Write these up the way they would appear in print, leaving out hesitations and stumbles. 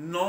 9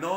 9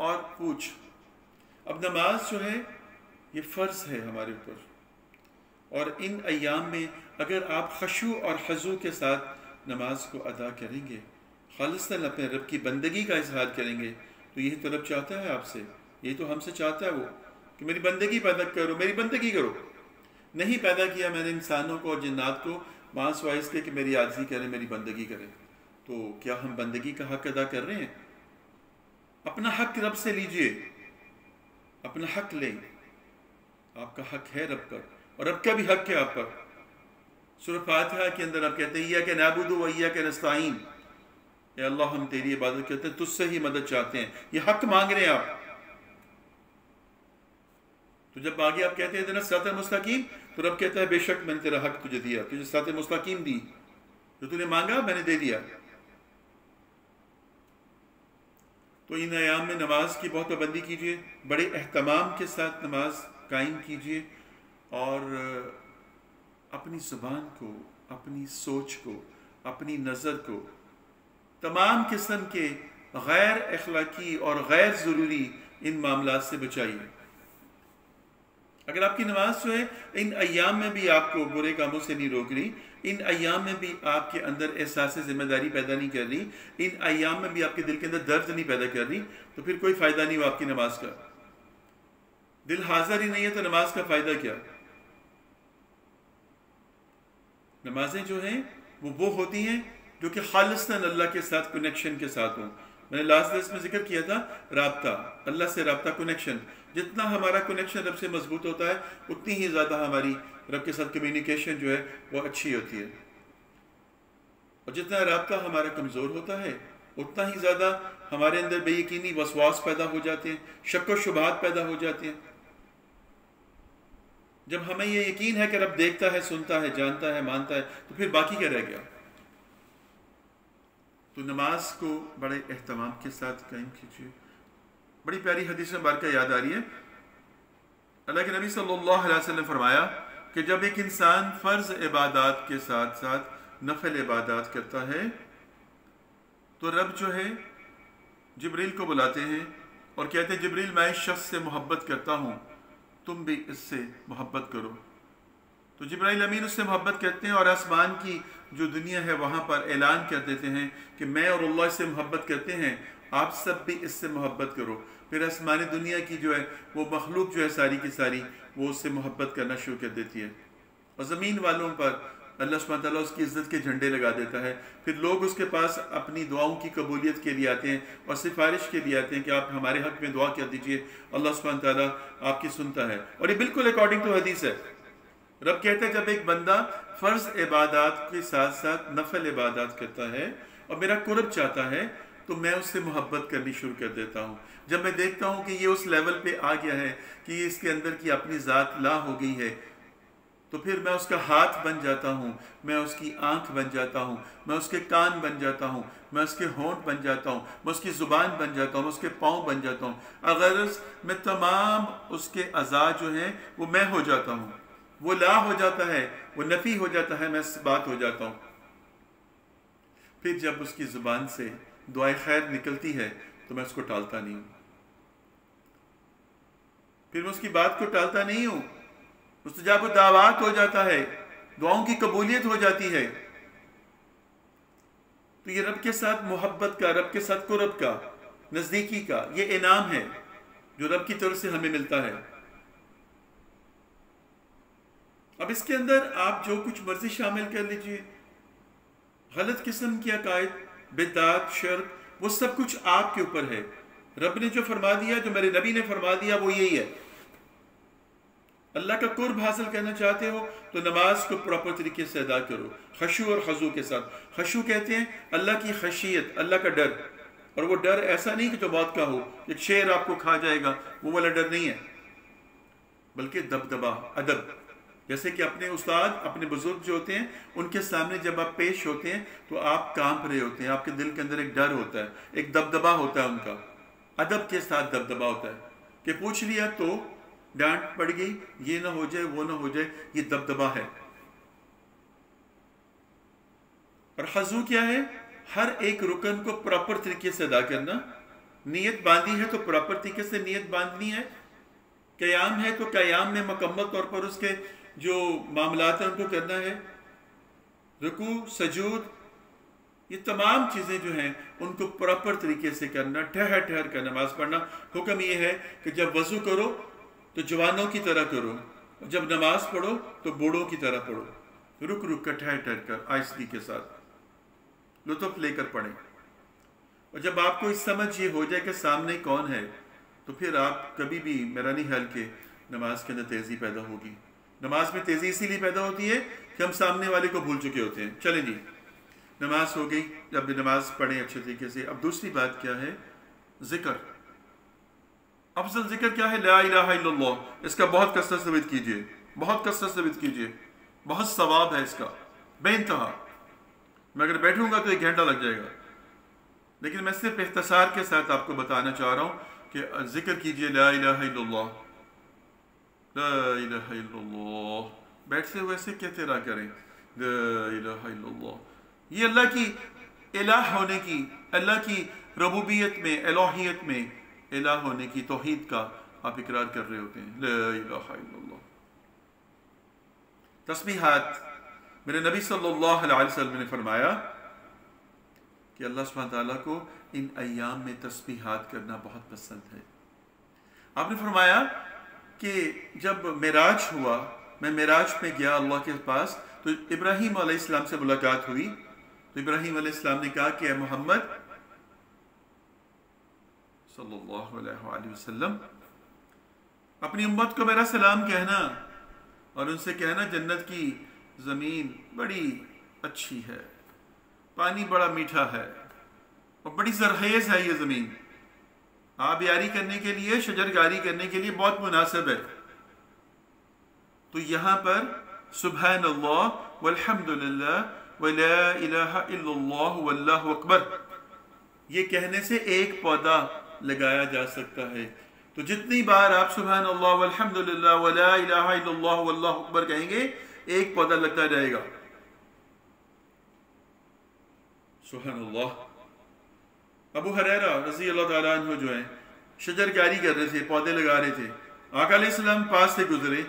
اور پوچھ. اب نماز جو ہے یہ فرض ہے ہمارے اوپر، اور ان ایام میں اگر آپ خشوع اور خضوع کے ساتھ نماز کو ادا کریں گے، خالصتاً اپنے رب کی بندگی کا اظہار کریں گے، تو یہی تو رب چاہتا ہے آپ سے، یہی تو ہم سے چاہتا ہے وہ، کہ میری بندگی پیدا کرو، میری بندگی کرو. نہیں پیدا کیا میں نے انسانوں کو اور جنات کو ماں سوائے اس کے کہ میری عاجزی کریں، میری بندگی کریں. تو کیا ہم بندگی کا حق ادا کر رہے ہیں؟ اپنا حق رب سے لیجئے، اپنا حق لیں. آپ کا حق ہے رب پر، اور رب کا بھی حق ہے آپ پر. سورہ فاتحہ کے اندر آپ کہتے ہیں ایاک نعبد و ایاک نستعین، اے اللہ ہم تیری عبادت کرتے ہیں، تجھ سے ہی مدد چاہتے ہیں. یہ حق مانگ رہے ہیں آپ. تو جب آگے آپ کہتے ہیں اہدنا الصراط المستقیم، تو رب کہتا ہے بے شک میں نے تیرا حق تجھے دیا، تجھے صراط مستقیم دی، جو تو نے مانگا میں نے دے دیا. تو ان ایام میں نماز کی بہت پابندی کیجیے، بڑے اہتمام کے ساتھ نماز قائم کیجیے، اور اپنی زبان کو، اپنی سوچ کو، اپنی نظر کو تمام قسم کے غیر اخلاقی اور غیر ضروری ان معاملات سے بچائیے. اگر آپ کی نماز جو ہے ان ایام میں بھی آپ کو برے کاموں سے نہیں روک رہی، ان ایام میں بھی آپ کے اندر احساس ذمہ داری پیدا نہیں کر رہی، ان ایام میں بھی آپ کے دل کے اندر درد نہیں پیدا کر رہی، تو پھر کوئی فائدہ نہیں ہو آپ کی نماز کا. دل حاضر ہی نہیں ہے تو نماز کا فائدہ کیا؟ نمازیں جو ہیں وہ ہوتی ہیں جو کہ خالصتاً اللہ کے ساتھ کنیکشن کے ساتھ ہوں. میں نے لاسٹ درس میں ذکر کیا تھا رابطہ، اللہ سے رابطہ، کنیکشن. جتنا ہمارا کنیکشن رب سے مضبوط ہوتا ہے اتنی ہی زیادہ ہماری رب کے ساتھ کمیونیکیشن جو ہے وہ اچھی ہوتی ہے. اور جتنا رابطہ ہمارا کمزور ہوتا ہے اتنا ہی زیادہ ہمارے اندر بے یقینی وسواس پیدا ہو جاتے ہیں، شک و شبہات پیدا ہو جاتے ہیں. جب ہمیں یہ یقین ہے کہ رب دیکھتا ہے، سنتا ہے، جانتا ہے، مانتا ہے، تو پھر باقی کیا رہ گیا؟ تو نماز کو بڑے اہتمام کے ساتھ قائم کیجیے. بڑی پیاری حدیث مبارکہ یاد آ رہی ہے. اللہ کے نبی صلی اللہ علیہ وسلم نے فرمایا کہ جب ایک انسان فرض عبادات کے ساتھ ساتھ نفل عبادات کرتا ہے تو رب جو ہے جبریل کو بلاتے ہیں اور کہتے ہیں جبریل میں اس شخص سے محبت کرتا ہوں، تم بھی اس سے محبت کرو. تو جبرائیل امین اس سے محبت کرتے ہیں اور آسمان کی جو دنیا ہے وہاں پر اعلان کر دیتے ہیں کہ میں اور اللہ اس سے محبت کرتے ہیں، آپ سب بھی اس سے محبت کرو. پھر آسمانی دنیا کی جو ہے وہ مخلوق جو ہے ساری کی ساری وہ اس سے محبت کرنا شروع کر دیتی ہے، اور زمین والوں پر اللہ سبحانہ تعالیٰ اس کی عزت کے جھنڈے لگا دیتا ہے. پھر لوگ اس کے پاس اپنی دعاؤں کی قبولیت کے لیے آتے ہیں اور سفارش کے لیے آتے ہیں کہ آپ ہمارے حق میں دعا کر دیجئے، اللہ سبحانہ تعالیٰ آپ کی سنتا ہے. اور یہ بالکل اکارڈنگ ٹو حدیث ہے. رب کہتا ہے جب ایک بندہ فرض عبادات کے ساتھ ساتھ نفل عبادات کرتا ہے اور میرا قرب چاہتا ہے تو میں اس سے محبت کرنی شروع کر دیتا ہوں. جب میں دیکھتا ہوں کہ یہ اس لیول پہ آ گیا ہے کہ یہ اس کے اندر کی اپنی ذات لا ہو گئی ہے، تو پھر میں اس کا ہاتھ بن جاتا ہوں، میں اس کی آنکھ بن جاتا ہوں، میں اس کے کان بن جاتا ہوں، میں اس کے ہونٹ بن جاتا ہوں، میں اس کی زبان بن جاتا ہوں، میں اس کے پاؤں بن جاتا ہوں. اگر میں تمام اس کے اعضاء جو ہیں وہ میں ہو جاتا ہوں، وہ لا ہو جاتا ہے، وہ نفی ہو جاتا ہے، میں بات ہو جاتا ہوں. پھر جب اس کی زبان سے دعائے خیر نکلتی ہے تو میں اس کو ٹالتا نہیں ہوں، پھر میں اس کی بات کو ٹالتا نہیں ہوں. مستجاب الدعوات ہو جاتا ہے، دعاؤں کی قبولیت ہو جاتی ہے. تو یہ رب کے ساتھ محبت کا، رب کے ساتھ قرب کا، نزدیکی کا یہ انعام ہے جو رب کی طرف سے ہمیں ملتا ہے. اب اس کے اندر آپ جو کچھ مرضی شامل کر لیجئے، غلط قسم کے عقائد، بدعات، شرک، وہ سب کچھ آپ کے اوپر ہے. رب نے جو فرما دیا، جو میرے نبی نے فرما دیا، وہ یہی ہے. اللہ کا قرب حاصل کرنا چاہتے ہو تو نماز کو پراپر طریقے سے ادا کرو، خشوع اور خضوع کے ساتھ. خشوع کہتے ہیں اللہ کی خشیت، اللہ کا ڈر. اور وہ ڈر ایسا نہیں کہ جو موت کا ہو، ایک شیر آپ کو کھا جائے گا، وہ والا ڈر نہیں ہے، بلکہ دبدبا، ادب. جیسے کہ اپنے استاد، اپنے بزرگ جو ہوتے ہیں ان کے سامنے جب آپ پیش ہوتے ہیں تو آپ کانپ رہے ہوتے ہیں، آپ کے دل کے اندر ایک ڈر ہوتا ہے، ایک دبدبا ہوتا ہے ان کا. ادب کے ساتھ دبدبا ہوتا ہے کہ پوچھ لیا تو ڈانٹ پڑ گئی، یہ نہ ہو جائے، وہ نہ ہو جائے، یہ دبدبا ہے. اور خضوع کیا ہے؟ ہر ایک رکن کو پراپر طریقے سے ادا کرنا، نیت باندھی ہے تو پراپر طریقے سے نیت باندھنی ہے. قیام ہے تو قیام میں مکمل طور پر اس کے جو معاملات ہیں ان کو کرنا ہے. رکوع سجود یہ تمام چیزیں جو ہیں ان کو پراپر طریقے سے کرنا, ٹھہر ٹھہر کر نماز پڑھنا. حکم یہ ہے کہ جب وضو کرو تو جوانوں کی طرح کرو, جب نماز پڑھو تو بوڑھوں کی طرح پڑھو, رک رک کر ٹھہر ٹھہر کر آہستگی کے ساتھ لطف لے کر پڑھیں. اور جب آپ کو اس سمجھ یہ ہو جائے کہ سامنے کون ہے تو پھر آپ کبھی بھی میرا نہیں خیال کہ نماز کے اندر تیزی پیدا ہوگی. نماز میں تیزی اسی لیے پیدا ہوتی ہے کہ ہم سامنے والے کو بھول چکے ہوتے ہیں. چلیں جی, نماز ہو گئی, جب بھی نماز پڑھیں اچھے طریقے سے. اب دوسری بات کیا ہے؟ ذکر. افضل ذکر کیا ہے؟ لا الہ الا اللہ. اس کا بہت کثرت سے ذکر کیجیے, بہت کثرت سے ذکر کیجیے, بہت ثواب ہے اس کا بے انتہا. میں اگر بیٹھوں گا تو 1 گھنٹہ لگ جائے گا, لیکن میں صرف اختصار کے ساتھ آپ کو بتانا چاہ رہا ہوں کہ ذکر کیجیے لا الہ الا اللہ, لا الہ الا اللہ. بیٹھتے ہوئے سے کہتے رہا کریں لا الہ الا اللہ. یہ اللہ کی الہ ہونے کی, اللہ کی ربوبیت میں, الوہیت میں الہ ہونے کی توحید کا آپ اقرار کر رہے ہوتے ہیں. لا الہ الا اللہ. تسبیحات, میرے نبی صلی اللہ علیہ وسلم نے فرمایا کہ اللہ سبحانہ تعالیٰ کو ان ایام میں تسبیحات کرنا بہت پسند ہے. آپ نے فرمایا کہ جب معراج ہوا, میں معراج میں گیا اللہ کے پاس, تو ابراہیم علیہ السلام سے ملاقات ہوئی. تو ابراہیم علیہ السلام نے کہا کہ اے محمد صلی اللہ علیہ وآلہ وسلم, اپنی امت کو میرا سلام کہنا اور ان سے کہنا جنت کی زمین بڑی اچھی ہے, پانی بڑا میٹھا ہے اور بڑی زرخیز ہے. یہ زمین آبیاری کرنے کے لیے, شجرکاری کرنے کے لیے بہت مناسب ہے. تو یہاں پر سبحان اللہ والحمد للہ ولا الہ الا اللہ واللہ اکبر یہ کہنے سے 1 پودا لگایا جا سکتا ہے. تو جتنی بار آپ سبحان اللہ والحمد للہ ولا الہ الا اللہ واللہ اکبر کہیں گے 1 پودا لگتا جائے گا. سبحان اللہ. ابو ہریرہ رضی اللہ تعالیٰ عنہ جو ہیں شجرکاری کر رہے تھے, پودے لگا رہے تھے. آقا علیہ السلام پاس سے گزرے,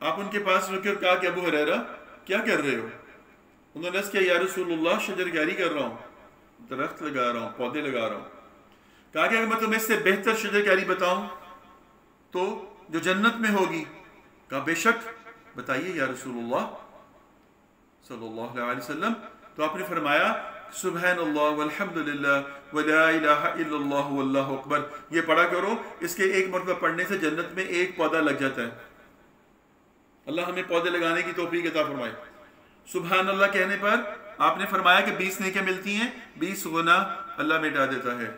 آپ ان کے پاس رکے اور کہا کہ ابو ہریرہ کیا کر رہے ہو؟ انہوں نے کہا یا رسول اللہ شجرکاری کر رہا ہوں, درخت لگا رہا ہوں, پودے لگا رہا ہوں. کہا کہ اگر میں تمہیں اس سے بہتر شجرکاری بتاؤں تو جو جنت میں ہوگی؟ کہا بے شک, بتائیے یا رسول اللہ صلی اللہ علیہ وسلم. تو آپ نے فرمایا سبحان اللہ والحمد للہ ولا الہ الا اللہ واللہ اکبر یہ پڑھا کرو. اس کے 1 مرتبہ پڑھنے سے جنت میں 1 پودا لگ جاتا ہے. اللہ ہمیں پودے لگانے کی توفیق عطا فرمائے. سبحان اللہ کہنے پر آپ نے فرمایا کہ 20 نیکیاں ملتی ہیں, 20 گناہ اللہ مٹا دیتا ہے.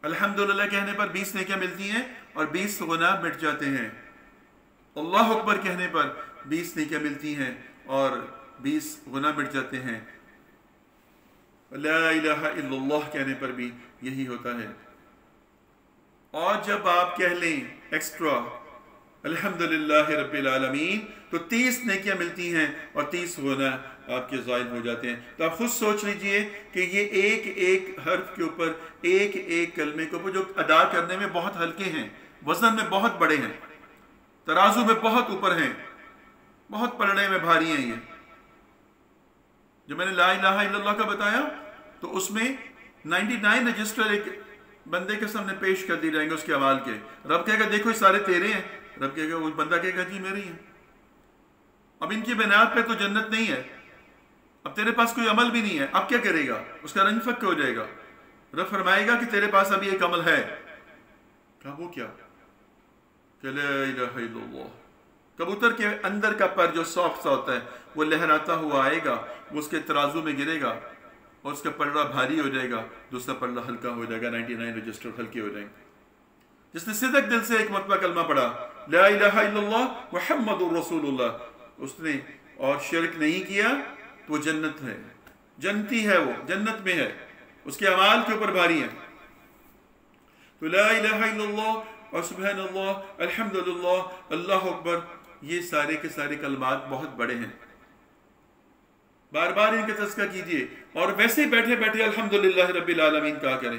الحمدللہ کہنے پر 20 نیکیاں ملتی ہیں اور 20 گناہ مٹ جاتے ہیں. اللہ اکبر کہنے پر 20 نیکیاں ملتی ہیں اور 20 گناہ مٹ جاتے ہیں. لا الہ الا اللہ کہنے پر بھی یہی ہوتا ہے. اور جب آپ کہہ لیں ایکسٹرا الحمدللہ رب العالمین تو 30 نیکیاں ملتی ہیں اور 30 گناہ آپ کے زائد ہو جاتے ہیں. تو آپ خود سوچ لیجئے کہ یہ ایک ایک حرف کے اوپر, ایک ایک کلمے کے اوپر جو ادا کرنے میں بہت ہلکے ہیں, وزن میں بہت بڑے ہیں, ترازو میں بہت اوپر ہیں, بہت پلڑے میں بھاری ہیں. یہ جو میں نے لا الہ الا اللہ کا بتایا تو اس میں 99 رجسٹر ایک بندے کے سامنے پیش کر دی جائیں گے اس کے اعمال کے. رب کہے گا دیکھو یہ سارے تیرے ہیں. رب کہے گا, وہ بندہ کہے گا جی میرے ہی ہیں. اب ان کی بنیاد پہ تو جنت نہیں ہے, اب تیرے پاس کوئی عمل بھی نہیں ہے, اب کیا کرے گا؟ اس کا رنج فک ہو جائے گا. رب فرمائے گا کہ تیرے پاس ابھی ایک عمل ہے. کہا وہ کیا؟ کہ لا الہ الا اللہ. کبوتر کے اندر کا پر جو سافٹ سا ہوتا ہے وہ لہراتا ہوا آئے گا, وہ اس کے ترازو میں گرے گا اور اس کا پلڑا بھاری ہو جائے گا, دوسرا پلڑا ہلکا ہو جائے گا, 99 رجسٹر ہلکے ہو جائیں گے. جس نے صدق دل سے 1 مرتبہ کلمہ پڑھا لا الہ الا اللہ محمد رسول اللہ, اس نے اور شرک نہیں کیا تو وہ جنت ہے, جنتی ہے, وہ جنت میں ہے, اس کے اعمال کے اوپر بھاری ہیں. تو لا الہ الا اللہ اور سبحان اللہ الحمدللہ اللہ اکبر یہ سارے کے سارے کلمات بہت بڑے ہیں. بار بار ان کا تذکرہ کیجیے اور ویسے بیٹھے بیٹھے الحمدللہ رب العالمین کہا کریں.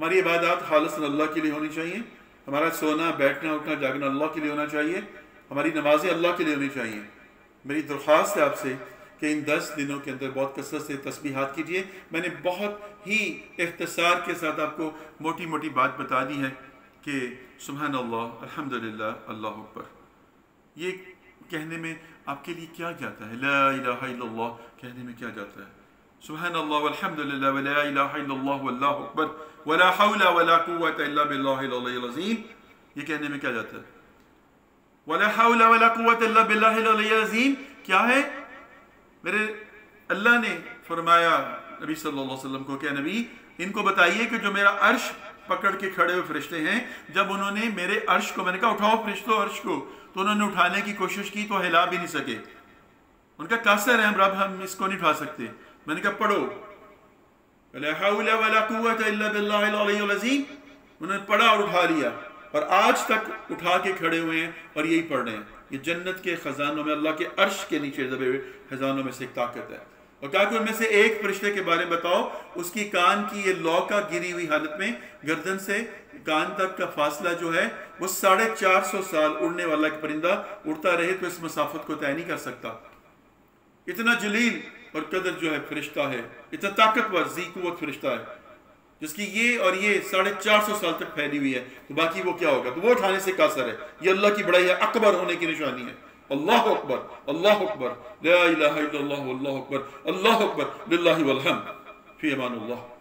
ہماری عبادات خالصاً اللہ کے لیے ہونی چاہیے. ہمارا سونا بیٹھنا اٹھنا جاگنا اللہ کے لیے ہونا چاہیے. ہماری نمازیں اللہ کے لیے ہونی چاہیے. میری درخواست ہے آپ سے کہ ان 10 دنوں کے اندر بہت کثرت سے تسبیحات کیجیے. میں نے بہت ہی اختصار کے ساتھ آپ کو موٹی موٹی بات بتا دی ہے کہ سبحان اللہ الحمدللہ اللہ اکبر یہ کہنے میں آپ کے لیے کیا جاتا ہے. لا الہ الا اللہ کہنے میں کیا جاتا ہے. سبحان اللہ والحمدللہ ولا الہ الا اللہ واللہ اکبر ولا حول ولا قوة الا باللہ العلی العظیم یہ کہنے میں کیا جاتا ہے. ولا حول ولا قوة الا باللہ العلی العظیم کیا ہے؟ میرے اللہ نے فرمایا نبی صلی اللہ علیہ وسلم کو کہ نبی ان کو بتائیے کہ جو میرا عرش پکڑ کے کھڑے ہوئے فرشتے ہیں جب انہوں نے میرے عرش کو میں نے کہا اٹھاؤ فرشتوں عرش کو تو انہوں نے اٹھانے کی کوشش کی تو ہلا بھی نہیں سکے. ان کا قاصر ہے رب ہم اس کو نہیں اٹھا سکتے. میں نے کہا پڑھو ولا حول ولا قوة الا باللہ العلی العظیم. انہوں نے پڑھا اور اٹھا لیا اور آج تک اٹھا کے کھڑے ہوئے ہیں اور یہی پڑھ رہے ہیں. یہ جنت کے خزانوں میں اللہ کے عرش کے نیچے دبے ہوئے خزانوں میں سے ایک طاقت ہے. اور کہا کہ ان میں سے ایک فرشتے کے بارے میں بتاؤ اس کی کان کی یہ لوکا گری ہوئی حالت میں گردن سے کان تک کا فاصلہ جو ہے وہ 450 سال اڑنے والا ایک پرندہ اڑتا رہے تو اس مسافت کو طے نہیں کر سکتا. اتنا جلیل اور قدر جو ہے فرشتہ ہے, اتنا طاقتور ذی قوت فرشتہ ہے جس کی یہ اور یہ 450 سال تک پھیلی ہوئی ہے. تو باقی وہ کیا ہوگا؟ تو وہ اٹھانے سے قاصر ہے. یہ اللہ کی بڑائی ہے, اکبر ہونے کی نشانی ہے. اللہ اکبر اللہ اکبر لا الہ الا اللہ واللہ اکبر اللہ اکبر للہ والحمد. فی امان اللہ.